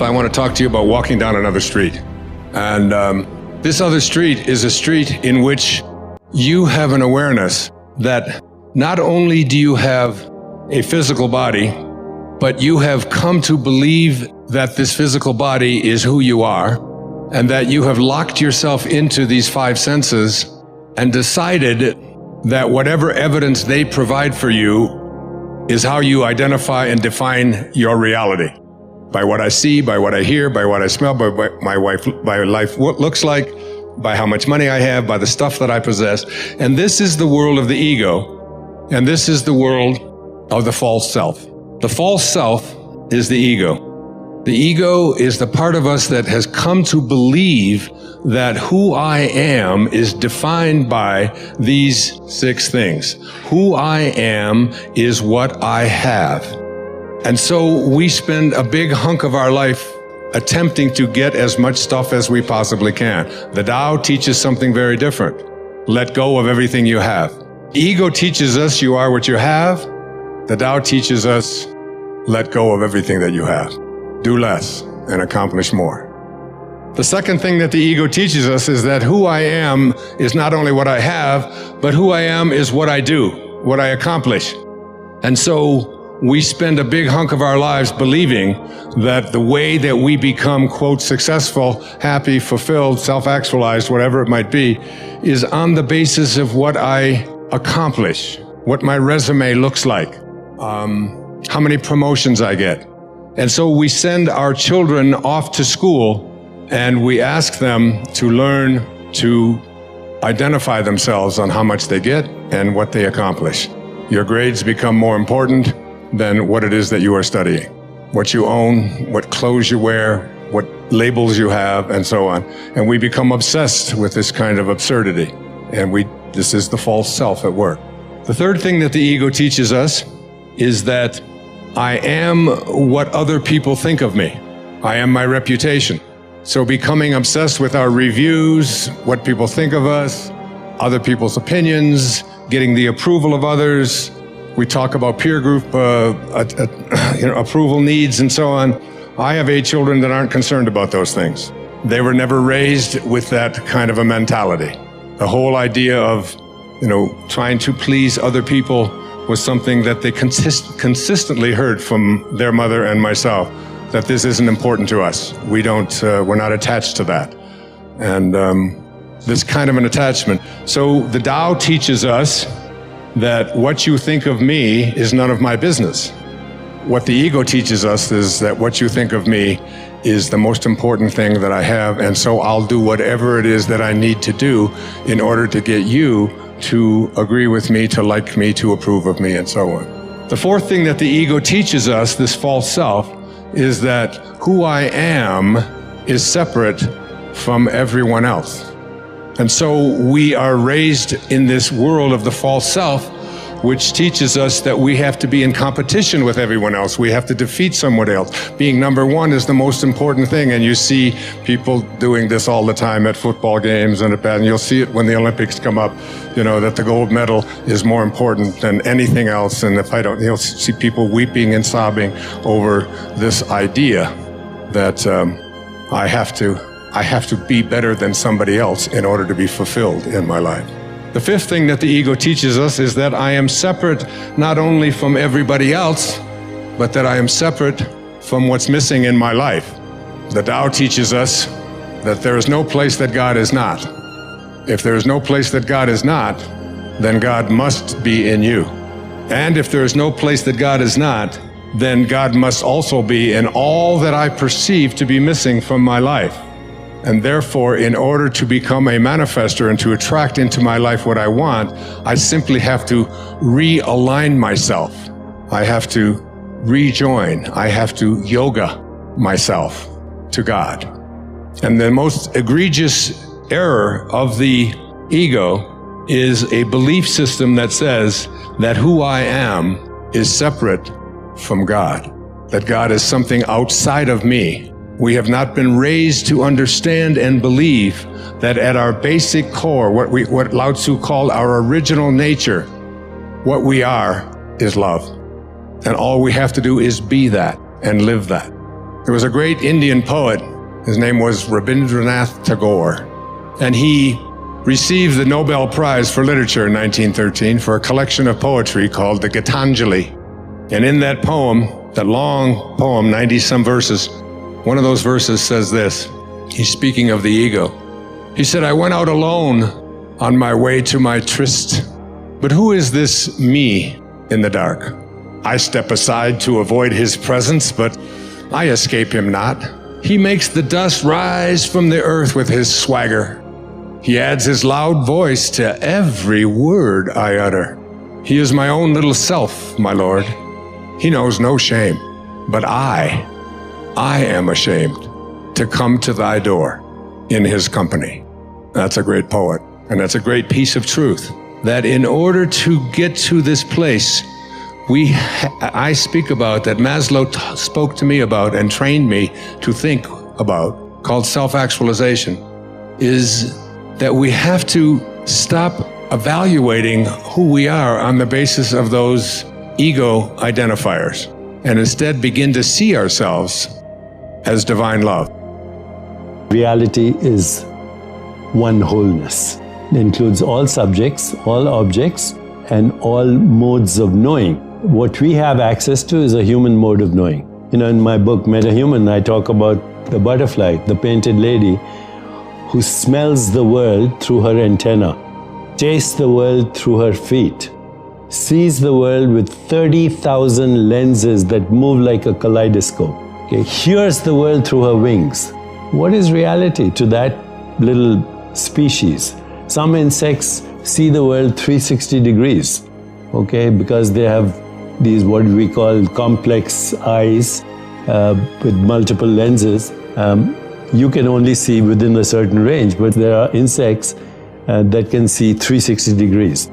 I want to talk to you about walking down another street. And this other street is a street in which you have an awareness that not only do you have a physical body, but you have come to believe that this physical body is who you are, and that you have locked yourself into these five senses and decided that whatever evidence they provide for you is how you identify and define your reality. By what I see, by what I hear, by what I smell, by what my life looks like, by how much money I have, by the stuff that I possess. And this is the world of the ego, and this is the world of the false self. The false self is the ego. The ego is the part of us that has come to believe that who I am is defined by these six things. Who I am is what I have. And so we spend a big hunk of our life attempting to get as much stuff as we possibly can. The Tao teaches something very different. Let go of everything you have. Ego teaches us you are what you have. The Tao teaches us let go of everything that you have. Do less and accomplish more. The second thing that the ego teaches us is that who I am is not only what I have, but who I am is what I do, what I accomplish. And so we spend a big hunk of our lives believing that the way that we become, quote, successful, happy, fulfilled, self-actualized, whatever it might be, is on the basis of what I accomplish, what my resume looks like, how many promotions I get. And so we send our children off to school and we ask them to learn to identify themselves on how much they get and what they accomplish. Your grades become more important than what it is that you are studying, what you own, what clothes you wear, what labels you have, and so on. And we become obsessed with this kind of absurdity. And this is the false self at work. The third thing that the ego teaches us is that I am what other people think of me. I am my reputation. So becoming obsessed with our reviews, what people think of us, other people's opinions, getting the approval of others. We talk about peer group approval needs and so on. I have 8 children that aren't concerned about those things. They were never raised with that kind of a mentality. The whole idea of, trying to please other people was something that they consistently heard from their mother and myself, that this isn't important to us. We're not attached to that. And this kind of an attachment. So the Tao teaches us that what you think of me is none of my business. What the ego teaches us is that what you think of me is the most important thing that I have, and so I'll do whatever it is that I need to do in order to get you to agree with me, to like me, to approve of me, and so on. The fourth thing that the ego teaches us, this false self, is that who I am is separate from everyone else. And so we are raised in this world of the false self, which teaches us that we have to be in competition with everyone else. We have to defeat someone else. Being number one is the most important thing. And you see people doing this all the time at football games and you'll see it when the Olympics come up, that the gold medal is more important than anything else. And you'll see people weeping and sobbing over this idea that I have to be better than somebody else in order to be fulfilled in my life. The fifth thing that the ego teaches us is that I am separate not only from everybody else, but that I am separate from what's missing in my life. The Tao teaches us that there is no place that God is not. If there is no place that God is not, then God must be in you. And if there is no place that God is not, then God must also be in all that I perceive to be missing from my life. And therefore, in order to become a manifester and to attract into my life what I want, I simply have to realign myself. I have to rejoin. I have to yoga myself to God. And the most egregious error of the ego is a belief system that says that who I am is separate from God, that God is something outside of me. We have not been raised to understand and believe that at our basic core, what Lao Tzu called our original nature, what we are is love. And all we have to do is be that and live that. There was a great Indian poet. His name was Rabindranath Tagore, and he received the Nobel Prize for Literature in 1913 for a collection of poetry called the Gitanjali. And in that poem, that long poem, 90-some verses, one of those verses says this. He's speaking of the ego. He said, "I went out alone on my way to my tryst. But who is this me in the dark? I step aside to avoid his presence, but I escape him not. He makes the dust rise from the earth with his swagger. He adds his loud voice to every word I utter. He is my own little self, my Lord. He knows no shame, but I am ashamed to come to thy door in his company." That's a great poet, and that's a great piece of truth, that in order to get to this place, I speak about, that Maslow spoke to me about and trained me to think about, called self-actualization, is that we have to stop evaluating who we are on the basis of those ego identifiers, and instead begin to see ourselves as divine love. Reality is one wholeness. It includes all subjects, all objects, and all modes of knowing. What we have access to is a human mode of knowing. In my book, Metahuman, I talk about the butterfly, the painted lady, who smells the world through her antenna, tastes the world through her feet, sees the world with 30,000 lenses that move like a kaleidoscope, hears the world through her wings. What is reality to that little species? Some insects see the world 360 degrees, because they have these what we call complex eyes with multiple lenses. You can only see within a certain range, but there are insects that can see 360 degrees.